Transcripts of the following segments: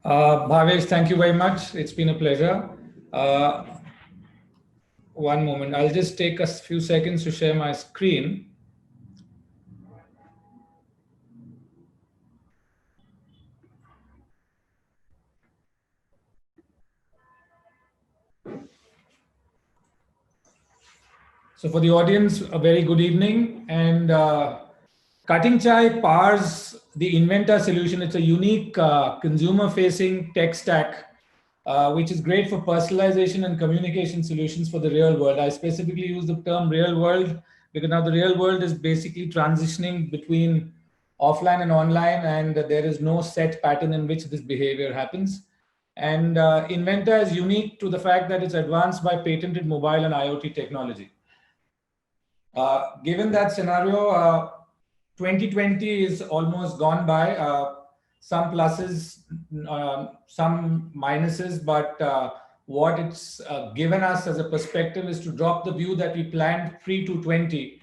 Bhavesh, thank you very much. It's been a pleasure. Uh, One moment. I'll just take a few seconds to share my screen. So for the audience, a very good evening. And Cutting Chai powers the Inventor solution. It's a unique consumer-facing tech stack, which is great for personalization and communication solutions for the real world. I specifically use the term real world because now the real world is basically transitioning between offline and online, and there is no set pattern in which this behavior happens. And Inventor is unique to the fact that it's advanced by patented mobile and IoT technology. Given that scenario, 2020 is almost gone by. Some pluses, some minuses, but what it's given us as a perspective is to drop the view that we planned pre to 20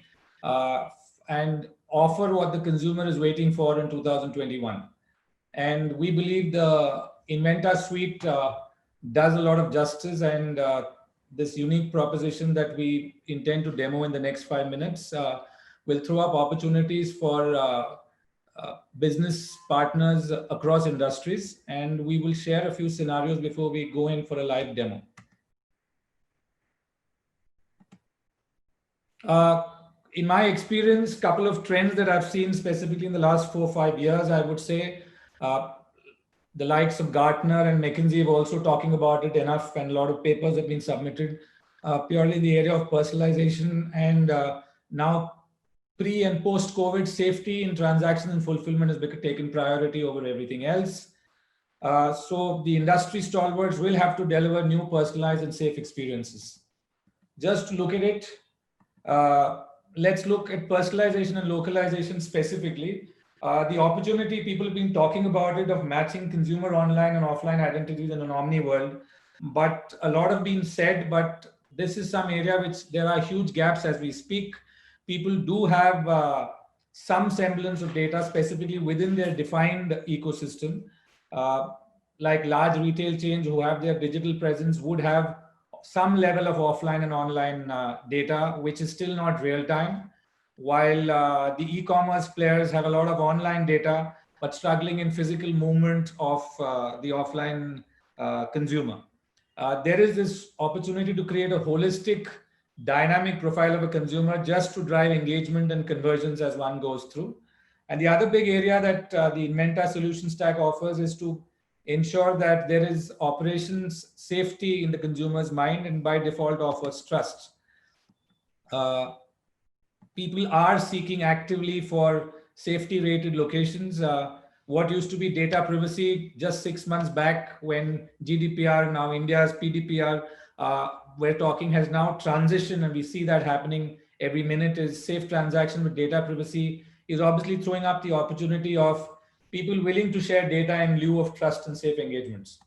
and offer what the consumer is waiting for in 2021. And we believe the Inventor suite does a lot of justice, and this unique proposition that we intend to demo in the next 5 minutes will throw up opportunities for business partners across industries. And we will share a few scenarios before we go in for a live demo. In my experience, couple of trends that I've seen specifically in the last 4 or 5 years, I would say the likes of Gartner and McKinsey have also talking about it enough, and a lot of papers have been submitted purely in the area of personalization. And now pre and post COVID, safety in transaction and fulfillment has taken priority over everything else. So the industry stalwarts will have to deliver new personalized and safe experiences. Just to look at it, let's look at personalization and localization specifically. The opportunity, people have been talking about it, of matching consumer online and offline identities in an omni world, but a lot have been said, but this is some area which there are huge gaps as we speak. People do have some semblance of data specifically within their defined ecosystem. Like large retail chains who have their digital presence would have some level of offline and online data, which is still not real time, while the e-commerce players have a lot of online data, but struggling in physical movement of the offline consumer. There is this opportunity to create a holistic, dynamic profile of a consumer just to drive engagement and conversions as one goes through. And the other big area that the Inventor solution stack offers is to ensure that there is operations safety in the consumer's mind, and by default offers trust. People are seeking actively for safety rated locations. What used to be data privacy just 6 months back when GDPR, now India's PDPR, we're talking, has now transitioned, and we see that happening every minute, is safe transaction with data privacy is obviously throwing up the opportunity of people willing to share data in lieu of trust and safe engagements.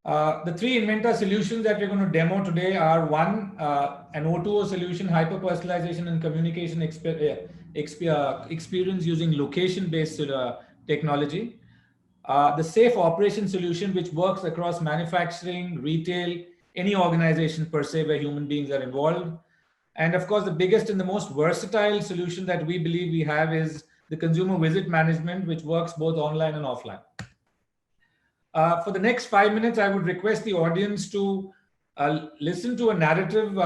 The three Inventor solutions that we're going to demo today are one, an O2O solution, hyper-personalization and communication experience using location-based technology. The safe operation solution, which works across manufacturing, retail, any organization per se where human beings are involved. And of course, the biggest and the most versatile solution that we believe we have is the consumer visit management, which works both online and offline. For the next 5 minutes, I would request the audience to listen to a narrative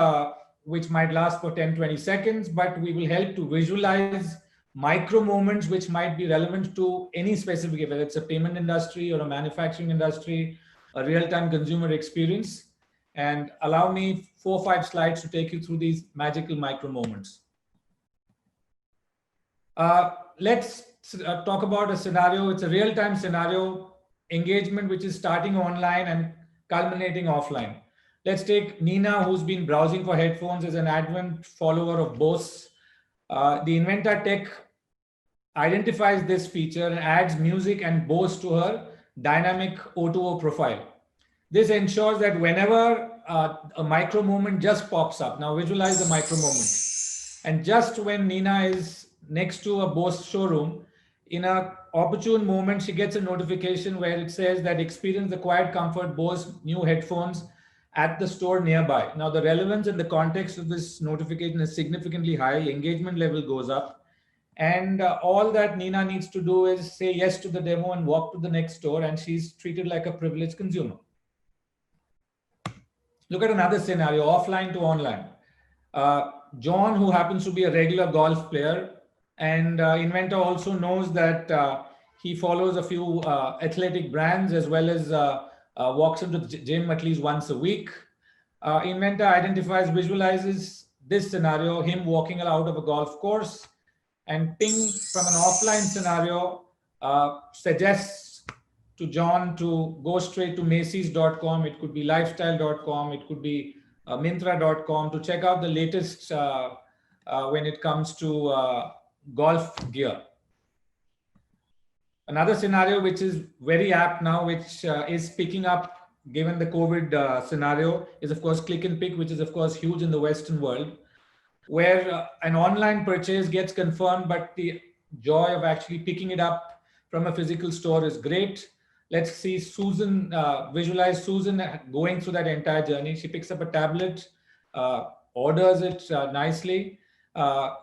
which might last for 10-20 seconds, but we will help to visualize micro moments which might be relevant to any specific, whether it's a payment industry or a manufacturing industry, a real-time consumer experience. And allow me 4 or 5 slides to take you through these magical micro moments. Let's talk about a scenario. It's a real-time scenario engagement which is starting online and culminating offline. Let's take Nina, who's been browsing for headphones, as an advent follower of Bose. The Inventor tech identifies this feature and adds music and Bose to her dynamic O2O profile. This ensures that whenever a micro moment just pops up, now visualize the micro moment, and just when Nina is next to a Bose showroom, In a opportune moment, she gets a notification where it says that experience the quiet comfort Bose new headphones at the store nearby. Now, the relevance and the context of this notification is significantly high. Engagement level goes up. And all that Nina needs to do is say yes to the demo and walk to the next store, and she's treated like a privileged consumer. Look at another scenario, offline to online. John, who happens to be a regular golf player, and Inventor also knows that he follows a few athletic brands as well as walks into the gym at least once a week. Inventor identifies, visualizes this scenario, him walking out of a golf course, and ping from an offline scenario suggests to John to go straight to Macy's.com. It could be lifestyle.com. It could be Myntra.com to check out the latest when it comes to golf gear. Another scenario which is very apt now, which is picking up given the COVID scenario, is of course click and pick, which is of course huge in the Western world, where an online purchase gets confirmed, but the joy of actually picking it up from a physical store is great. Let's see Susan, visualize Susan going through that entire journey. She picks up a tablet, orders it nicely,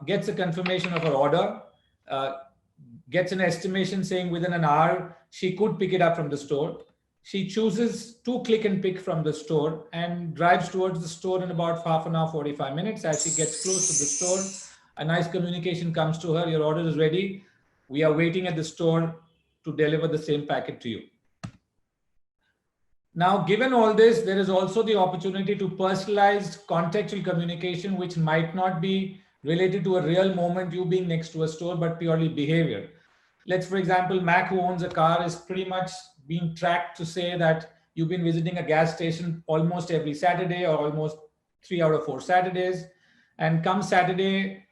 gets a confirmation of her order, gets an estimation saying within an hour she could pick it up from the store. She chooses to click and pick from the store and drives towards the store in about half an hour, 45 minutes. As she gets close to the store, a nice communication comes to her. Your order is ready. We are waiting at the store to deliver the same packet to you. Now, given all this, there is also the opportunity to personalize contextual communication, which might not be related to a real moment, you being next to a store, but purely behavior. Let's, for example, Mac, who owns a car, is pretty much being tracked to say that you've been visiting a gas station almost every Saturday or almost 3 out of 4 Saturdays. And come Saturday,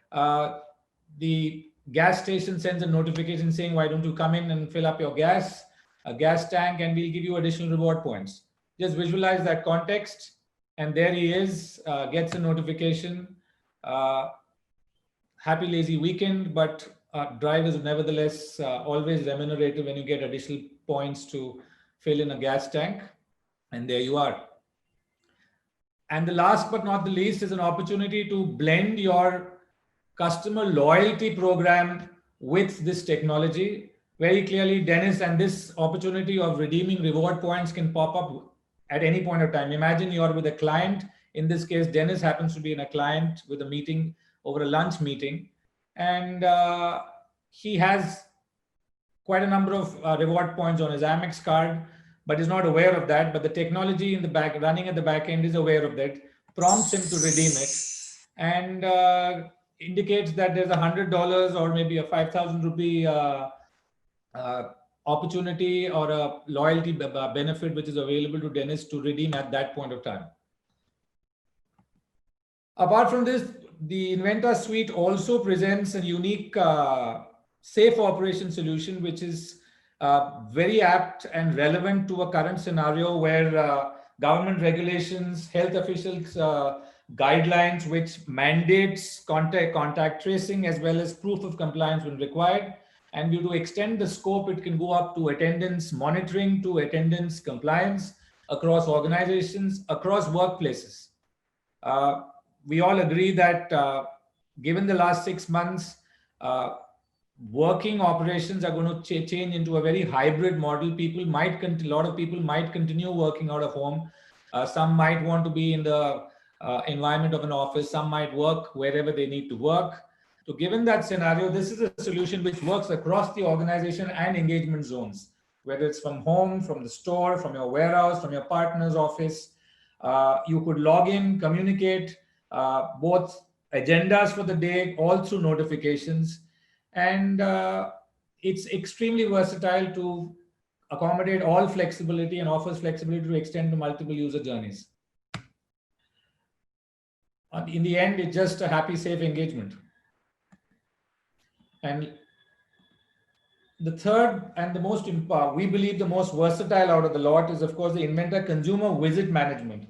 the gas station sends a notification saying, why don't you come in and fill up your gas, a gas tank, and we'll give you additional reward points. Just visualize that context. And there he is, gets a notification. Happy lazy weekend, but drive is nevertheless always remunerative when you get additional points to fill in a gas tank. And there you are. And the last but not the least is an opportunity to blend your customer loyalty program with this technology. Very clearly, Dennis, and this opportunity of redeeming reward points can pop up at any point of time. Imagine you're with a client. In this case, Dennis happens to be in a client with a meeting over a lunch meeting. And he has quite a number of reward points on his Amex card, but is not aware of that. But the technology in the back, running at the back end, is aware of that, prompts him to redeem it, and indicates that there's $100 or maybe a 5,000 rupee opportunity or a loyalty benefit which is available to Dennis to redeem at that point of time. Apart from this, the Inventor suite also presents a unique safe operation solution, which is very apt and relevant to a current scenario where government regulations, health officials guidelines, which mandates contact tracing as well as proof of compliance when required. And due to extend the scope, it can go up to attendance monitoring, to attendance compliance across organizations, across workplaces. We all agree that given the last 6 months, working operations are going to change into a very hybrid model. A lot of people might continue working out of home. Some might want to be in the environment of an office. Some might work wherever they need to work. So given that scenario, this is a solution which works across the organization and engagement zones, whether it's from home, from the store, from your warehouse, from your partner's office. You could log in, communicate both agendas for the day, all through notifications. And it's extremely versatile to accommodate all flexibility and offers flexibility to extend to multiple user journeys. And in the end, it's just a happy, safe engagement. And the third and the most, we believe the most versatile out of the lot is, of course, the Inventor Consumer Visit Management.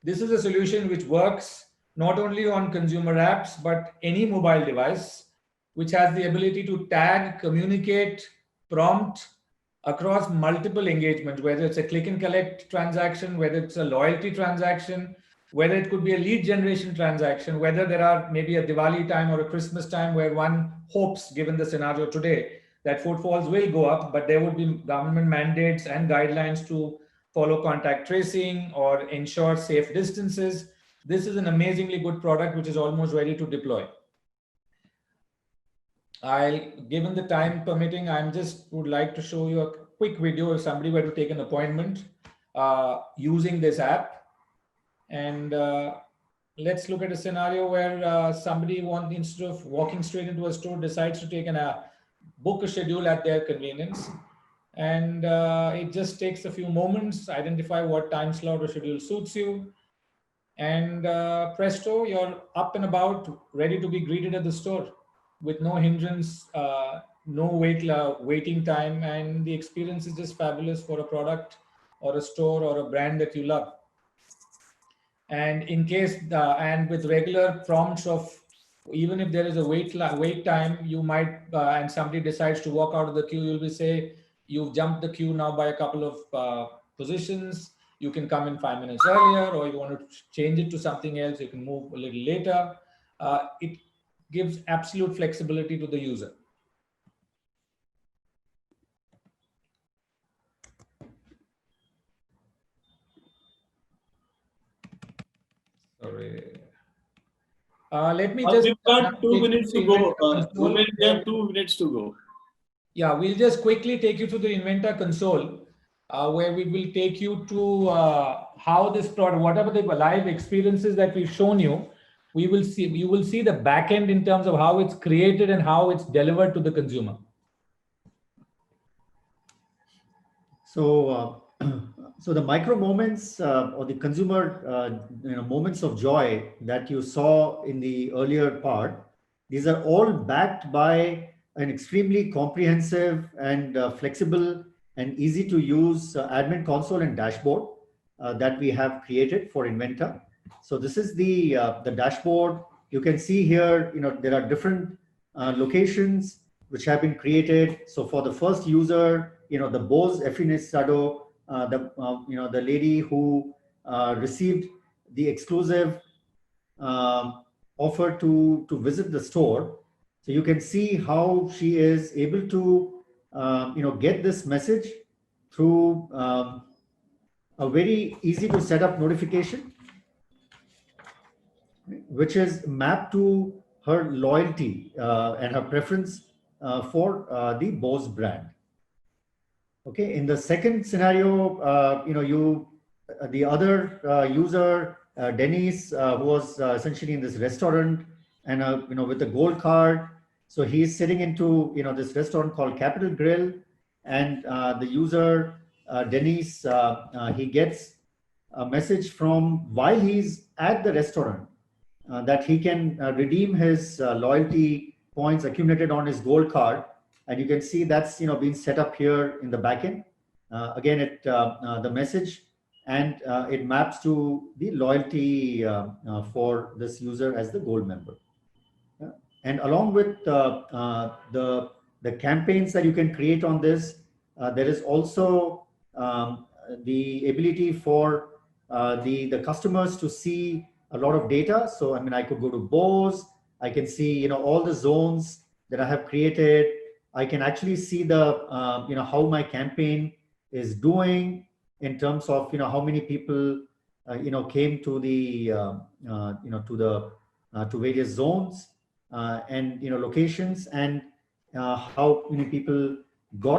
This is a solution which works not only on consumer apps, but any mobile device, which has the ability to tag, communicate, prompt across multiple engagements, whether it's a click and collect transaction, whether it's a loyalty transaction, whether it could be a lead generation transaction, whether there are maybe a Diwali time or a Christmas time where one hopes, given the scenario today, that footfalls will go up, but there would be government mandates and guidelines to follow contact tracing or ensure safe distances. This is an amazingly good product which is almost ready to deploy. Given the time permitting, would like to show you a quick video if somebody were to take an appointment using this app. And let's look at a scenario where somebody instead of walking straight into a store, decides to take book a schedule at their convenience. And it just takes a few moments, identify what time slot or schedule suits you. And presto, you're up and about, ready to be greeted at the store with no hindrance, no waiting time. And the experience is just fabulous for a product or a store or a brand that you love. And in case, and with regular prompts of, even if there is a wait time, you might, and somebody decides to walk out of the queue, you'll be say, you've jumped the queue now by a couple of positions. You can come in 5 minutes earlier, or you want to change it to something else, you can move a little later. It gives absolute flexibility to the user. Sorry. Let me just. We've got 2 minutes to go. We have 2 minutes to go. Yeah, we'll just quickly take you to the Inventor console, where we will take you to how this product, whatever the live experiences that we've shown you, you will see the back end in terms of how it's created and how it's delivered to the consumer. So, so the micro moments or the consumer moments of joy that you saw in the earlier part, these are all backed by an extremely comprehensive and flexible and easy to use admin console and dashboard that we have created for Inventor. So this is the dashboard. You can see here, there are different locations which have been created. So for the first user, the Bose Effinissado, the lady who received the exclusive offer to visit the store. So you can see how she is able to, get this message through a very easy to set up notification, which is mapped to her loyalty and her preference for the Bose brand. Okay, in the second scenario, the other user, Dennis, who was essentially in this restaurant and with a gold card. So he's sitting into this restaurant called Capital Grill, and the user Dennis, he gets a message from while he's at the restaurant that he can redeem his loyalty points accumulated on his gold card, and you can see that's being set up here in the backend. Again, the message and it maps to the loyalty for this user as the gold member. And along with the campaigns that you can create on this, there is also the ability for the customers to see a lot of data. So, I could go to Bose, I can see, all the zones that I have created. I can actually see the, how my campaign is doing in terms of, how many people, came to the, to various zones and, locations, and how many people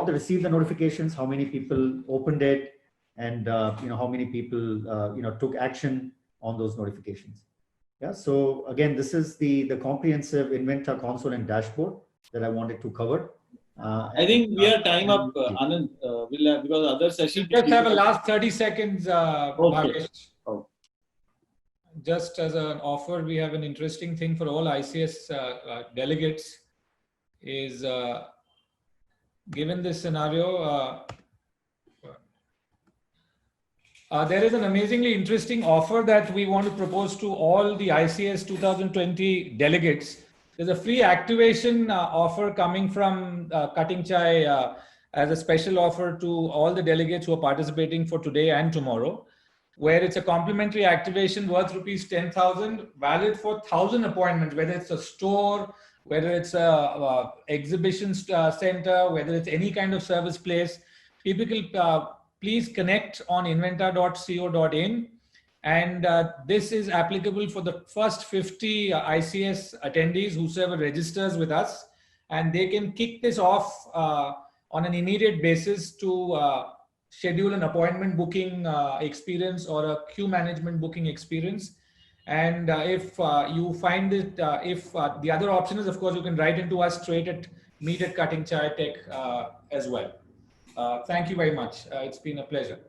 received the notifications, how many people opened it, and, how many people, took action on those notifications. Yeah. So again, this is the comprehensive Inventor console and dashboard that I wanted to cover. I think we are time up, Anand. We'll have, because other sessions. Just have a last 30 seconds, Okay. Oh. Just as an offer, we have an interesting thing for all ICS delegates is given this scenario, there is an amazingly interesting offer that we want to propose to all the ICS 2020 delegates. There's a free activation offer coming from Cutting Chai as a special offer to all the delegates who are participating for today and tomorrow, where it's a complimentary activation worth rupees 10,000, valid for 1,000 appointments, whether it's a store, whether it's a exhibition center, whether it's any kind of service place. People please connect on inventa.co.in. And this is applicable for the first 50 ICS attendees, whosoever registers with us, and they can kick this off on an immediate basis to schedule an appointment booking experience or a queue management booking experience. And if you find it, if the other option is, of course, you can write into us straight at meet@cuttingchai.tech as well. Thank you very much. It's been a pleasure.